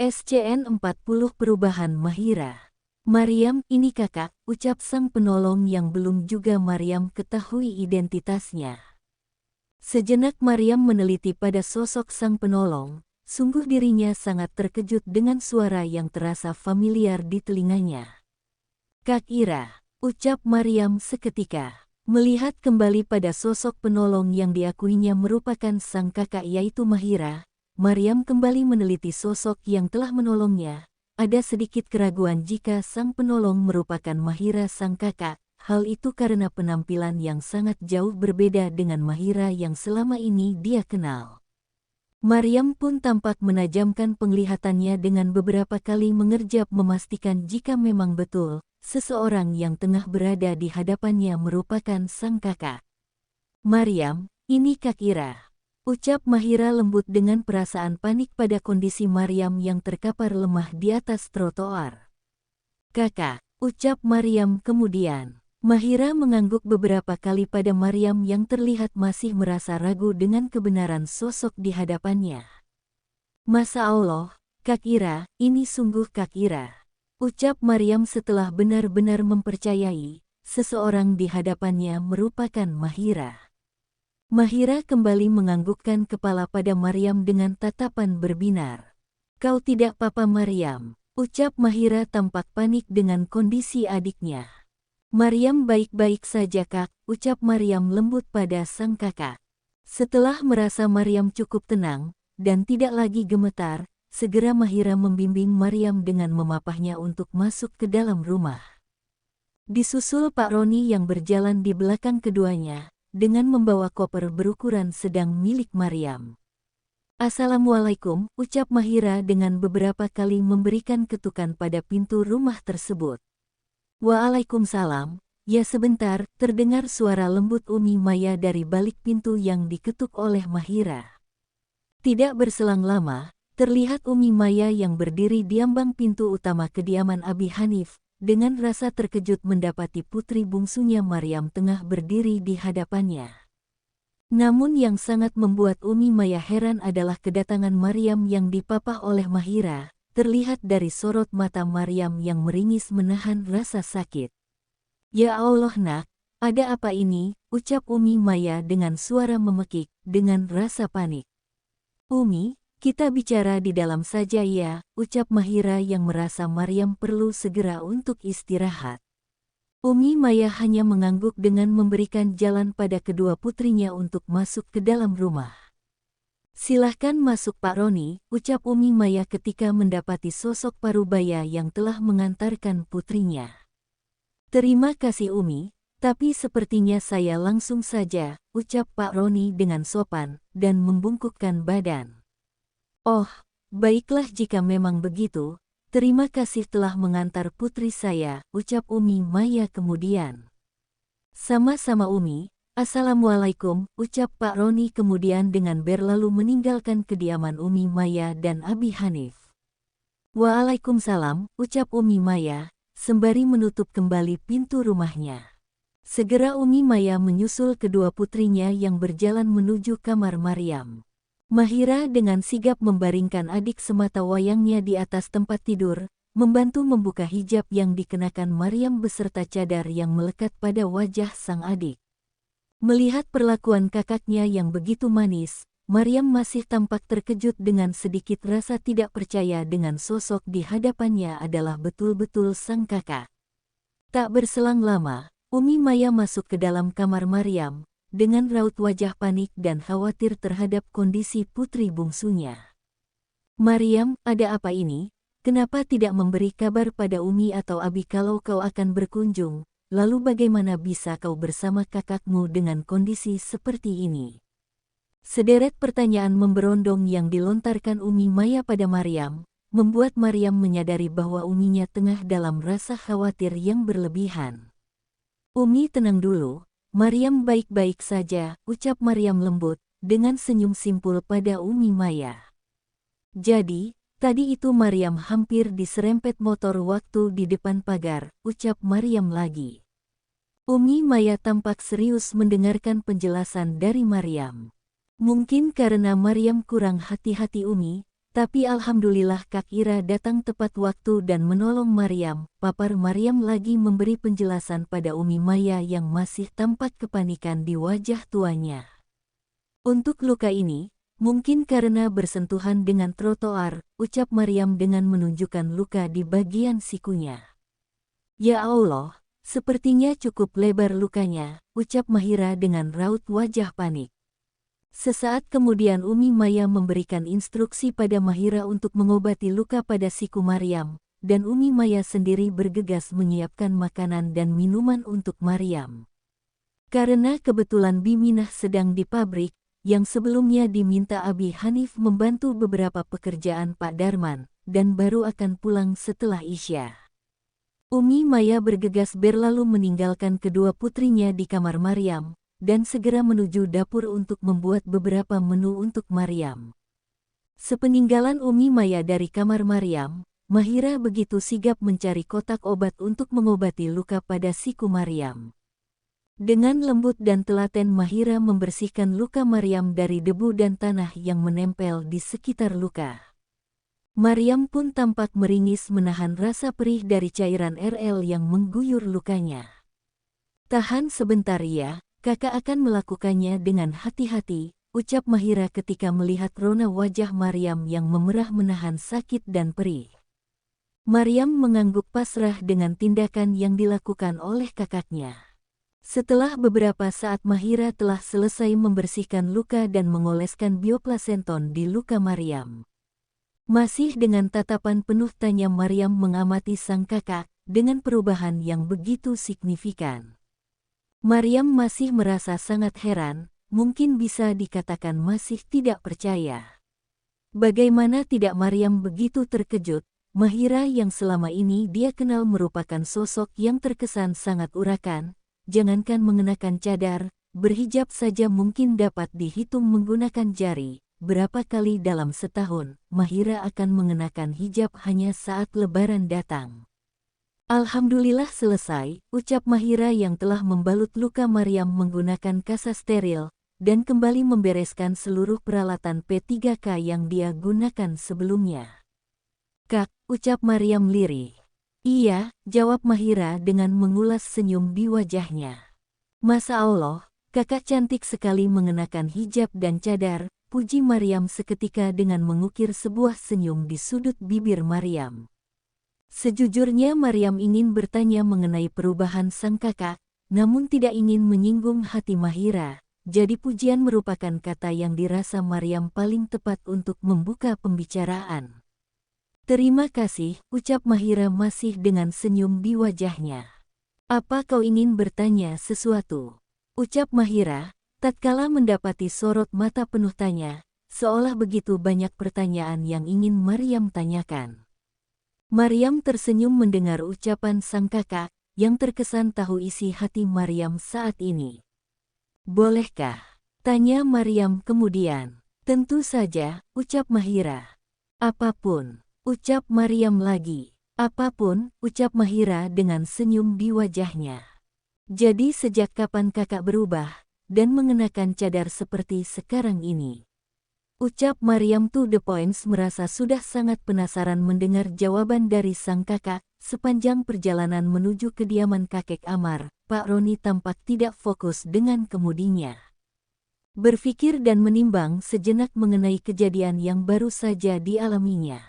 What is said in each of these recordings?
SCN 40 Perubahan Mahira. Maryam, ini kakak, ucap sang penolong yang belum juga Maryam ketahui identitasnya. Sejenak Maryam meneliti pada sosok sang penolong, sungguh dirinya sangat terkejut dengan suara yang terasa familiar di telinganya. Kak Ira, ucap Maryam seketika. Melihat kembali pada sosok penolong yang diakuinya merupakan sang kakak yaitu Mahira, Maryam kembali meneliti sosok yang telah menolongnya. Ada sedikit keraguan jika sang penolong merupakan Mahira sang kakak, hal itu karena penampilan yang sangat jauh berbeda dengan Mahira yang selama ini dia kenal. Maryam pun tampak menajamkan penglihatannya dengan beberapa kali mengerjap memastikan jika memang betul, seseorang yang tengah berada di hadapannya merupakan sang kakak. Maryam, ini Kak Ira. Ucap Mahira lembut dengan perasaan panik pada kondisi Maryam yang terkapar lemah di atas trotoar. Kakak, ucap Maryam kemudian. Mahira mengangguk beberapa kali pada Maryam yang terlihat masih merasa ragu dengan kebenaran sosok di hadapannya. Masya Allah, Kak Ira, ini sungguh Kak Ira. Ucap Maryam setelah benar-benar mempercayai, seseorang di hadapannya merupakan Mahira. Mahira kembali menganggukkan kepala pada Maryam dengan tatapan berbinar. Kau tidak apa-apa Maryam, ucap Mahira tampak panik dengan kondisi adiknya. Maryam baik-baik saja kak, ucap Maryam lembut pada sang kakak. Setelah merasa Maryam cukup tenang, dan tidak lagi gemetar, segera Mahira membimbing Maryam dengan memapahnya untuk masuk ke dalam rumah. Disusul Pak Roni yang berjalan di belakang keduanya, dengan membawa koper berukuran sedang milik Maryam. Assalamualaikum, ucap Mahira dengan beberapa kali memberikan ketukan pada pintu rumah tersebut. Waalaikumsalam, ya sebentar, terdengar suara lembut Umi Maya dari balik pintu yang diketuk oleh Mahira. Tidak berselang lama, terlihat Umi Maya yang berdiri di ambang pintu utama kediaman Abi Hanif, dengan rasa terkejut mendapati putri bungsunya Maryam tengah berdiri di hadapannya. Namun yang sangat membuat Umi Maya heran adalah kedatangan Maryam yang dipapah oleh Mahira, terlihat dari sorot mata Maryam yang meringis menahan rasa sakit. Ya Allah nak, ada apa ini? Ucap Umi Maya dengan suara memekik, dengan rasa panik. Umi, kita bicara di dalam saja ya, ucap Mahira yang merasa Maryam perlu segera untuk istirahat. Umi Maya hanya mengangguk dengan memberikan jalan pada kedua putrinya untuk masuk ke dalam rumah. Silahkan masuk Pak Roni, ucap Umi Maya ketika mendapati sosok parubaya yang telah mengantarkan putrinya. Terima kasih Umi, tapi sepertinya saya langsung saja, ucap Pak Roni dengan sopan, dan membungkukkan badan. Oh, baiklah jika memang begitu, terima kasih telah mengantar putri saya, ucap Umi Maya kemudian. Sama-sama Umi, Assalamualaikum, ucap Pak Roni kemudian dengan berlalu meninggalkan kediaman Umi Maya dan Abi Hanif. Waalaikumsalam, ucap Umi Maya, sembari menutup kembali pintu rumahnya. Segera Umi Maya menyusul kedua putrinya yang berjalan menuju kamar Maryam. Mahira dengan sigap membaringkan adik semata wayangnya di atas tempat tidur, membantu membuka hijab yang dikenakan Maryam beserta cadar yang melekat pada wajah sang adik. Melihat perlakuan kakaknya yang begitu manis, Maryam masih tampak terkejut dengan sedikit rasa tidak percaya dengan sosok di hadapannya adalah betul-betul sang kakak. Tak berselang lama, Umi Maya masuk ke dalam kamar Maryam, dengan raut wajah panik dan khawatir terhadap kondisi putri bungsunya. Maryam, ada apa ini? Kenapa tidak memberi kabar pada Umi atau Abi kalau kau akan berkunjung? Lalu bagaimana bisa kau bersama kakakmu dengan kondisi seperti ini? Sederet pertanyaan memberondong yang dilontarkan Umi Maya pada Maryam, membuat Maryam menyadari bahwa Uminya tengah dalam rasa khawatir yang berlebihan. Umi tenang dulu. Maryam baik-baik saja, ucap Maryam lembut, dengan senyum simpul pada Umi Maya. Jadi, tadi itu Maryam hampir diserempet motor waktu di depan pagar, ucap Maryam lagi. Umi Maya tampak serius mendengarkan penjelasan dari Maryam. Mungkin karena Maryam kurang hati-hati Umi, Tapi alhamdulillah Kak Ira datang tepat waktu dan menolong Maryam. Papar Maryam lagi memberi penjelasan pada Umi Maya yang masih tampak kepanikan di wajah tuanya. Untuk luka ini, mungkin karena bersentuhan dengan trotoar, ucap Maryam dengan menunjukkan luka di bagian sikunya. Ya Allah, sepertinya cukup lebar lukanya, ucap Mahira dengan raut wajah panik. Sesaat kemudian Umi Maya memberikan instruksi pada Mahira untuk mengobati luka pada siku Maryam, dan Umi Maya sendiri bergegas menyiapkan makanan dan minuman untuk Maryam. Karena kebetulan Biminah sedang di pabrik, yang sebelumnya diminta Abi Hanif membantu beberapa pekerjaan Pak Darman, dan baru akan pulang setelah Isya. Umi Maya bergegas berlalu meninggalkan kedua putrinya di kamar Maryam, dan segera menuju dapur untuk membuat beberapa menu untuk Maryam. Sepeninggalan Umi Maya dari kamar Maryam, Mahira begitu sigap mencari kotak obat untuk mengobati luka pada siku Maryam. Dengan lembut dan telaten Mahira membersihkan luka Maryam dari debu dan tanah yang menempel di sekitar luka. Maryam pun tampak meringis menahan rasa perih dari cairan RL yang mengguyur lukanya. Tahan sebentar ya. Kakak akan melakukannya dengan hati-hati, ucap Mahira ketika melihat rona wajah Maryam yang memerah menahan sakit dan perih. Maryam mengangguk pasrah dengan tindakan yang dilakukan oleh kakaknya. Setelah beberapa saat Mahira telah selesai membersihkan luka dan mengoleskan bioplasenton di luka Maryam. Masih dengan tatapan penuh tanya Maryam mengamati sang kakak dengan perubahan yang begitu signifikan. Maryam masih merasa sangat heran, mungkin bisa dikatakan masih tidak percaya. Bagaimana tidak Maryam begitu terkejut, Mahira yang selama ini dia kenal merupakan sosok yang terkesan sangat urakan, jangankan mengenakan cadar, berhijab saja mungkin dapat dihitung menggunakan jari. Berapa kali dalam setahun, Mahira akan mengenakan hijab hanya saat Lebaran datang. Alhamdulillah selesai, ucap Mahira yang telah membalut luka Maryam menggunakan kasa steril, dan kembali membereskan seluruh peralatan P3K yang dia gunakan sebelumnya. Kak, ucap Maryam lirih. Iya, jawab Mahira dengan mengulas senyum di wajahnya. Masya Allah, kakak cantik sekali mengenakan hijab dan cadar, puji Maryam seketika dengan mengukir sebuah senyum di sudut bibir Maryam. Sejujurnya Maryam ingin bertanya mengenai perubahan sang kakak, namun tidak ingin menyinggung hati Mahira, jadi pujian merupakan kata yang dirasa Maryam paling tepat untuk membuka pembicaraan. Terima kasih, ucap Mahira masih dengan senyum di wajahnya. Apa kau ingin bertanya sesuatu? Ucap Mahira, tatkala mendapati sorot mata penuh tanya, seolah begitu banyak pertanyaan yang ingin Maryam tanyakan. Maryam tersenyum mendengar ucapan sang kakak, yang terkesan tahu isi hati Maryam saat ini. Bolehkah? Tanya Maryam kemudian. Tentu saja, ucap Mahira. Apapun, ucap Maryam lagi. Apapun, ucap Mahira dengan senyum di wajahnya. Jadi sejak kapan kakak berubah, dan mengenakan cadar seperti sekarang ini? Ucap Maryam to the point merasa sudah sangat penasaran mendengar jawaban dari sang kakak. Sepanjang perjalanan menuju kediaman kakek Amar, Pak Roni tampak tidak fokus dengan kemudinya. Berpikir dan menimbang sejenak mengenai kejadian yang baru saja dialaminya.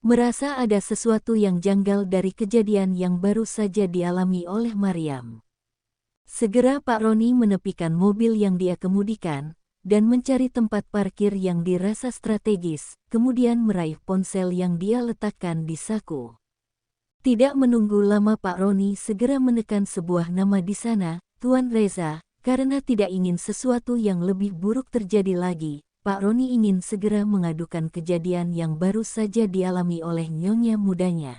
Merasa ada sesuatu yang janggal dari kejadian yang baru saja dialami oleh Maryam. Segera Pak Roni menepikan mobil yang dia kemudikan, dan mencari tempat parkir yang dirasa strategis, kemudian meraih ponsel yang dia letakkan di saku. Tidak menunggu lama Pak Roni segera menekan sebuah nama di sana, Tuan Reza, karena tidak ingin sesuatu yang lebih buruk terjadi lagi. Pak Roni ingin segera mengadukan kejadian yang baru saja dialami oleh nyonya mudanya.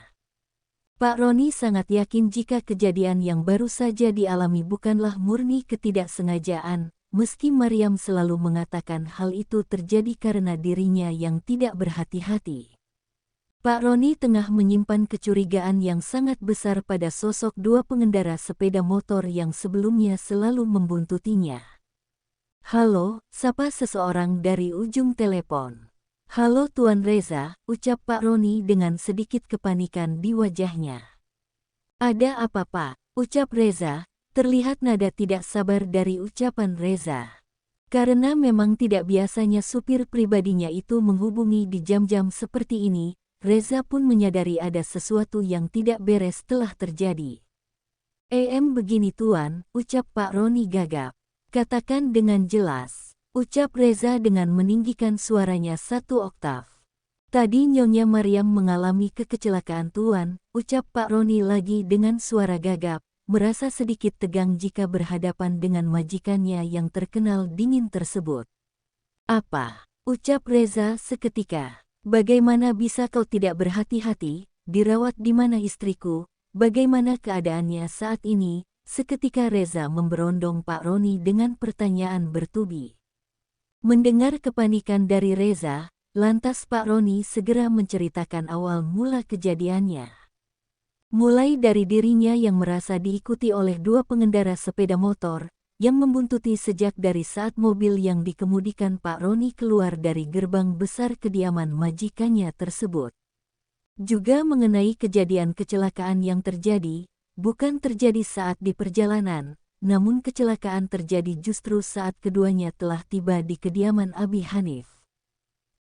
Pak Roni sangat yakin jika kejadian yang baru saja dialami bukanlah murni ketidaksengajaan, meski Maryam selalu mengatakan hal itu terjadi karena dirinya yang tidak berhati-hati. Pak Roni tengah menyimpan kecurigaan yang sangat besar pada sosok dua pengendara sepeda motor yang sebelumnya selalu membuntutinya. Halo, sapa seseorang dari ujung telepon. "Halo Tuan Reza," ucap Pak Roni dengan sedikit kepanikan di wajahnya. "Ada apa Pak?" ucap Reza, terlihat nada tidak sabar dari ucapan Reza. Karena memang tidak biasanya supir pribadinya itu menghubungi di jam-jam seperti ini, Reza pun menyadari ada sesuatu yang tidak beres telah terjadi. Begini Tuan," ucap Pak Roni gagap. "Katakan dengan jelas," ucap Reza dengan meninggikan suaranya 1 oktav. "Tadi Nyonya Maryam mengalami kecelakaan Tuan," ucap Pak Roni lagi dengan suara gagap, merasa sedikit tegang jika berhadapan dengan majikannya yang terkenal dingin tersebut. "Apa?" ucap Reza seketika. "Bagaimana bisa kau tidak berhati-hati? Dirawat di mana istriku? Bagaimana keadaannya saat ini?" Seketika Reza memberondong Pak Roni dengan pertanyaan bertubi. Mendengar kepanikan dari Reza, lantas Pak Roni segera menceritakan awal mula kejadiannya. Mulai dari dirinya yang merasa diikuti oleh 2 pengendara sepeda motor, yang membuntuti sejak dari saat mobil yang dikemudikan Pak Roni keluar dari gerbang besar kediaman majikannya tersebut. Juga mengenai kejadian kecelakaan yang terjadi, bukan terjadi saat di perjalanan, namun kecelakaan terjadi justru saat keduanya telah tiba di kediaman Abi Hanif.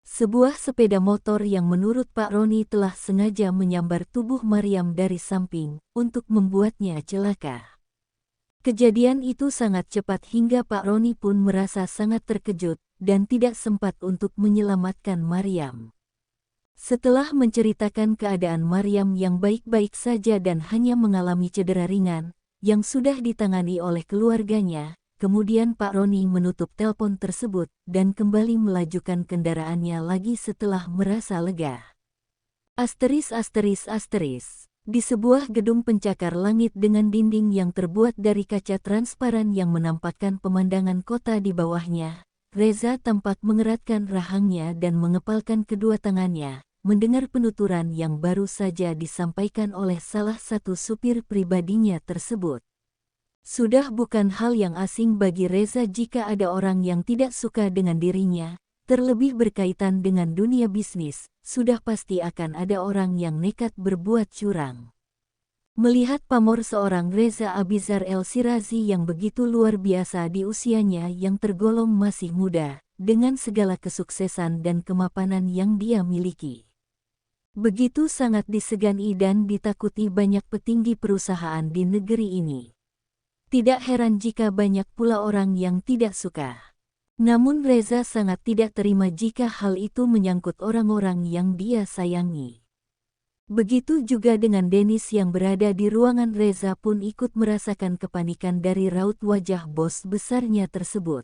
Sebuah sepeda motor yang menurut Pak Roni telah sengaja menyambar tubuh Maryam dari samping untuk membuatnya celaka. Kejadian itu sangat cepat hingga Pak Roni pun merasa sangat terkejut dan tidak sempat untuk menyelamatkan Maryam. Setelah menceritakan keadaan Maryam yang baik-baik saja dan hanya mengalami cedera ringan, yang sudah ditangani oleh keluarganya, kemudian Pak Roni menutup telepon tersebut dan kembali melajukan kendaraannya lagi setelah merasa lega. Asteris. Di sebuah gedung pencakar langit dengan dinding yang terbuat dari kaca transparan yang menampakkan pemandangan kota di bawahnya, Reza tampak mengeratkan rahangnya dan mengepalkan kedua tangannya, mendengar penuturan yang baru saja disampaikan oleh salah satu supir pribadinya tersebut. Sudah bukan hal yang asing bagi Reza jika ada orang yang tidak suka dengan dirinya, terlebih berkaitan dengan dunia bisnis, sudah pasti akan ada orang yang nekat berbuat curang. Melihat pamor seorang Reza Abizar El-Shirazi yang begitu luar biasa di usianya yang tergolong masih muda, dengan segala kesuksesan dan kemapanan yang dia miliki. Begitu sangat disegani dan ditakuti banyak petinggi perusahaan di negeri ini. Tidak heran jika banyak pula orang yang tidak suka. Namun Reza sangat tidak terima jika hal itu menyangkut orang-orang yang dia sayangi. Begitu juga dengan Dennis yang berada di ruangan. Reza pun ikut merasakan kepanikan dari raut wajah bos besarnya tersebut.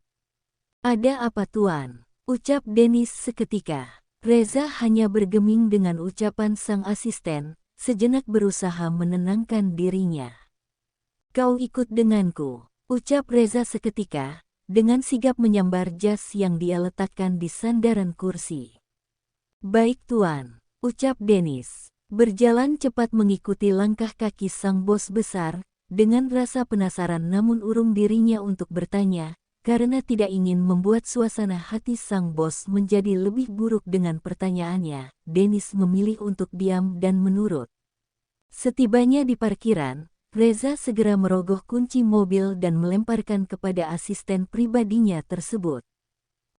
"Ada apa Tuan?" ucap Dennis seketika. Reza hanya bergeming dengan ucapan sang asisten, sejenak berusaha menenangkan dirinya. "Kau ikut denganku," ucap Reza seketika, dengan sigap menyambar jas yang dia letakkan di sandaran kursi. "Baik Tuan," ucap Dennis. Berjalan cepat mengikuti langkah kaki sang bos besar, dengan rasa penasaran namun urung dirinya untuk bertanya, karena tidak ingin membuat suasana hati sang bos menjadi lebih buruk dengan pertanyaannya. Dennis memilih untuk diam dan menurut. Setibanya di parkiran, Reza segera merogoh kunci mobil dan melemparkan kepada asisten pribadinya tersebut.